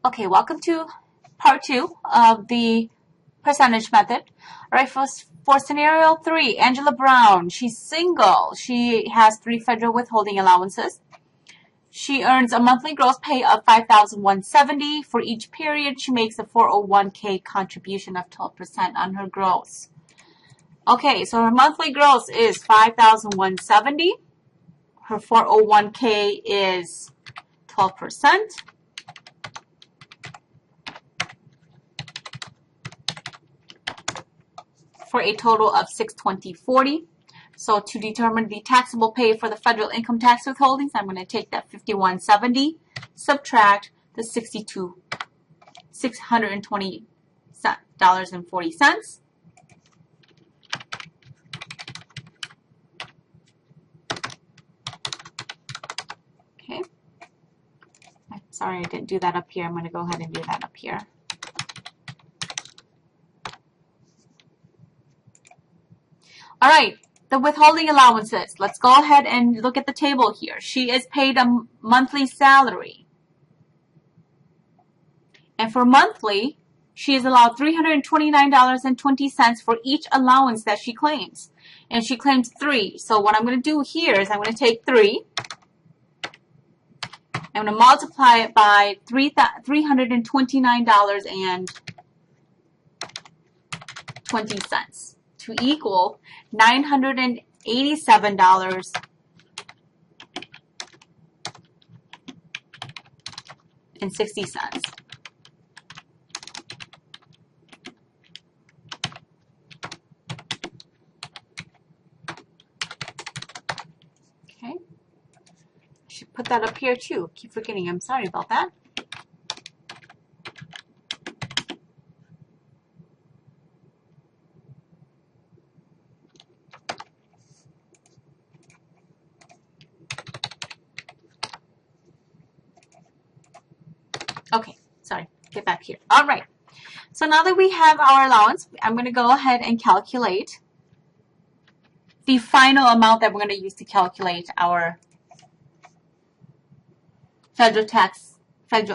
Okay, welcome to part 2 of the percentage method. All right, for scenario 3, Angela Brown, she's single. She has 3 federal withholding allowances. She earns a monthly gross pay of $5,170. For each period, she makes a 401k contribution of 12% on her gross. Okay, so her monthly gross is $5,170. Her 401k is 12%. For a total of $620.40. So to determine the taxable pay for the federal income tax withholdings, I'm going to take that $5,170, subtract the $620.40. Okay. Sorry, I didn't do that up here. I'm going to go ahead and do that up here. All right, the withholding allowances. Let's go ahead and look at the table here. She is paid a monthly salary. And for monthly, she is allowed $329.20 for each allowance that she claims. And she claims 3. So what I'm going to do here is I'm going to take 3. I'm going to multiply it by $329.20 to equal $987.60. Okay. I should put that up here too. Keep forgetting. I'm sorry about that. Okay, sorry, get back here. All right, so now that we have our allowance, I'm going to go ahead and calculate the final amount that we're going to use to calculate our federal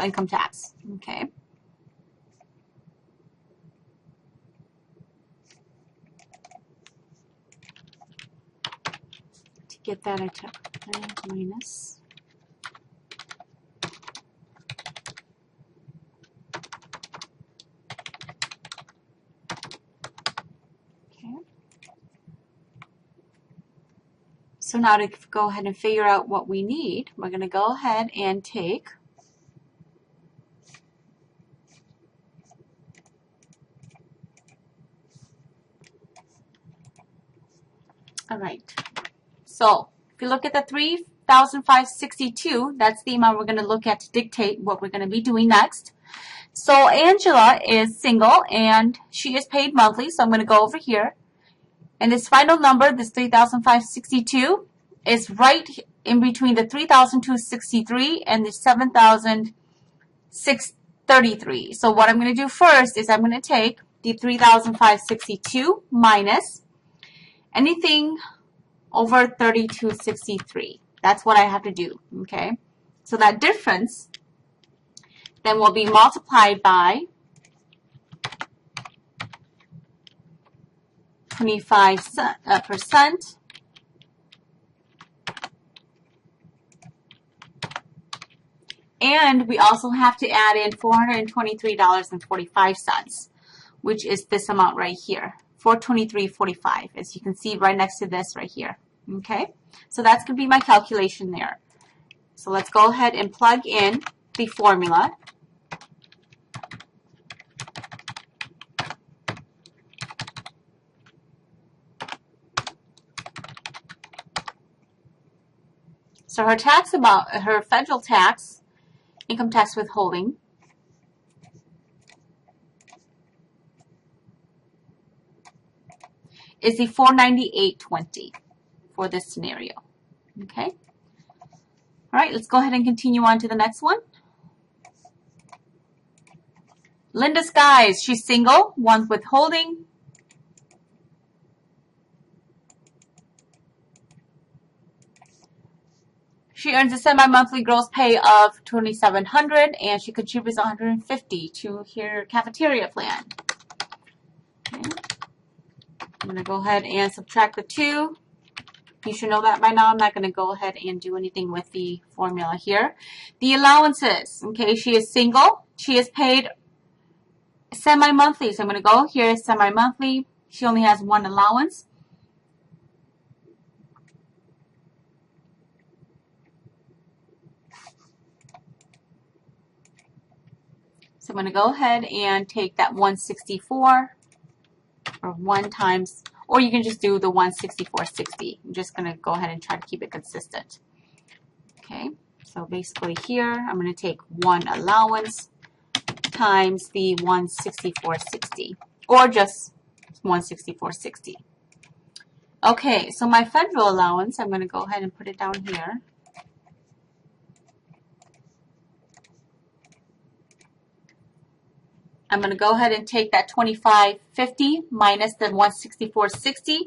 income tax. Okay. To get that, I took minus. So now to go ahead and figure out what we need, we're going to go ahead and take all right. So if you look at the $3,562, that's the amount we're going to look at to dictate what we're going to be doing next. So Angela is single and she is paid monthly, so I'm going to go over here. And this final number, this $3,562, is right in between the $3,263 and the $7,633. So what I'm going to do first is I'm going to take the $3,562 minus anything over $3,263. That's what I have to do, okay? So that difference then will be multiplied by 25%. And we also have to add in $423.45, which is this amount right here, $423.45, as you can see right next to this right here. Okay, so that's going to be my calculation there. So let's go ahead and plug in the formula. So her tax amount, her federal tax, income tax withholding, is the $498.20 for this scenario. Okay. All right, let's go ahead and continue on to the next one. Linda Skies, she's single, 1 withholding. She She earns a semi-monthly gross pay of $2,700, and she contributes $150 to her cafeteria plan. Okay. I'm going to go ahead and subtract the 2. You should know that by now. I'm not going to go ahead and do anything with the formula here. The allowances. Okay, she is single. She is paid semi-monthly. So I'm going to go here, semi-monthly. She only has one allowance. So I'm going to go ahead and take that 164 or 1 times, or you can just do the 164.60. I'm just going to go ahead and try to keep it consistent. Okay, so basically here I'm going to take 1 allowance times the 164.60, or just 164.60. Okay, so my federal allowance, I'm going to go ahead and put it down here. I'm going to go ahead and take that $25.50 minus the $164.60.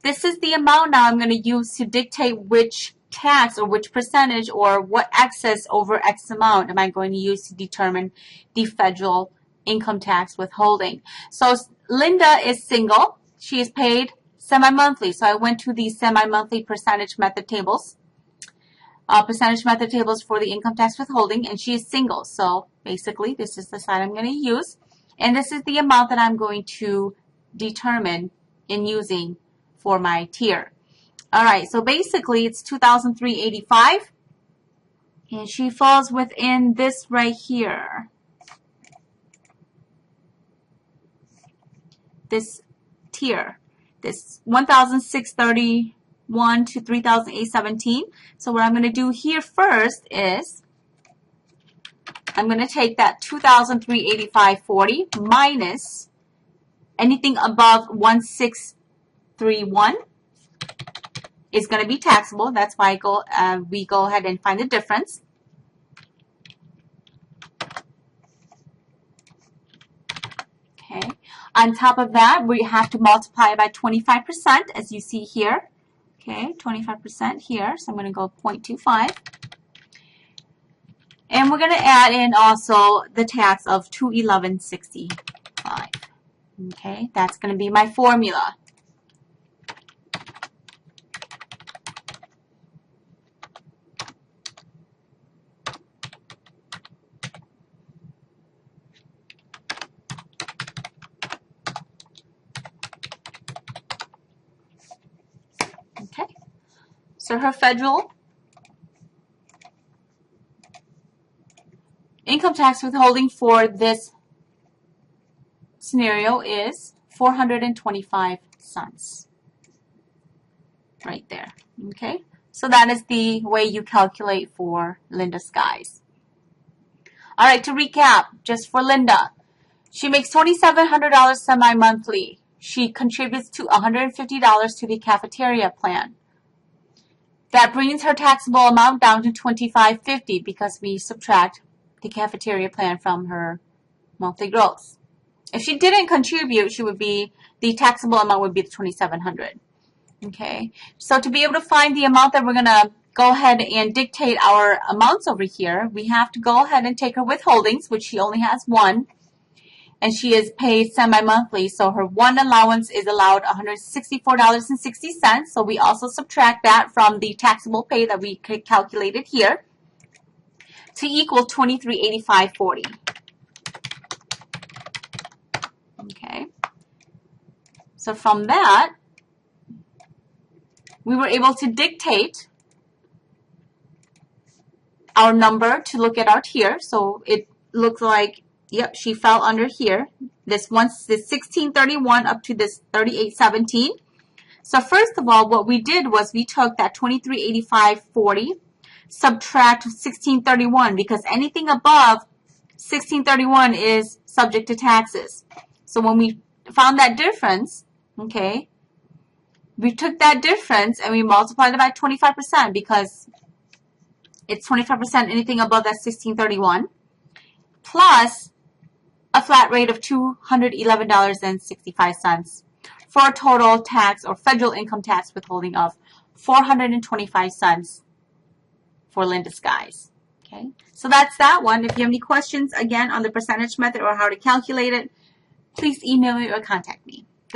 This is the amount now I'm going to use to dictate which tax or which percentage or what excess over X amount am I going to use to determine the federal income tax withholding. So Linda is single. She is paid semi-monthly. So I went to the semi-monthly percentage method tables. Percentage method tables for the income tax withholding, and she is single. So basically this is the side I'm going to use. And this is the amount that I'm going to determine in using for my tier. All right, so basically it's $2,385, and she falls within this right here. This tier, this $1,631 to $3,817. So what I'm going to do here first is I'm going to take that $2,385.40 minus anything above 1,631 is going to be taxable. That's why we go ahead and find the difference. Okay. On top of that, we have to multiply by 25%, as you see here. Okay, 25% here. So I'm going to go 0.25. And we're going to add in also the tax of $211.65. Okay, that's going to be my formula. Okay, so her federal income tax withholding for this scenario is 425 cents. Right there. Okay, so that is the way you calculate for Linda Skies. All right, to recap, just for Linda, she makes $2,700 semi-monthly. She contributes to $150 to the cafeteria plan. That brings her taxable amount down to $25.50 because we subtract the cafeteria plan from her monthly gross. If she didn't contribute, the taxable amount would be $2,700. Okay, so to be able to find the amount that we're going to go ahead and dictate our amounts over here, we have to go ahead and take her withholdings, which she only has one, and she is paid semi-monthly. So her one allowance is allowed $164.60. So we also subtract that from the taxable pay that we calculated here to equal $2,385.40. Okay, so from that, we were able to dictate our number to look at our tier. So it looks like, yep, she fell under here. This 1631 up to this 3817. So first of all, what we did was we took that 2385.40, subtract 1631, because anything above 1631 is subject to taxes. So when we found that difference, okay, we took that difference and we multiplied it by 25% because it's 25% anything above that 1631, plus a flat rate of $211.65 for a total tax or federal income tax withholding of 425 cents for Linda Skies. Okay, so that's that one. If you have any questions, again, on the percentage method or how to calculate it, please email me or contact me.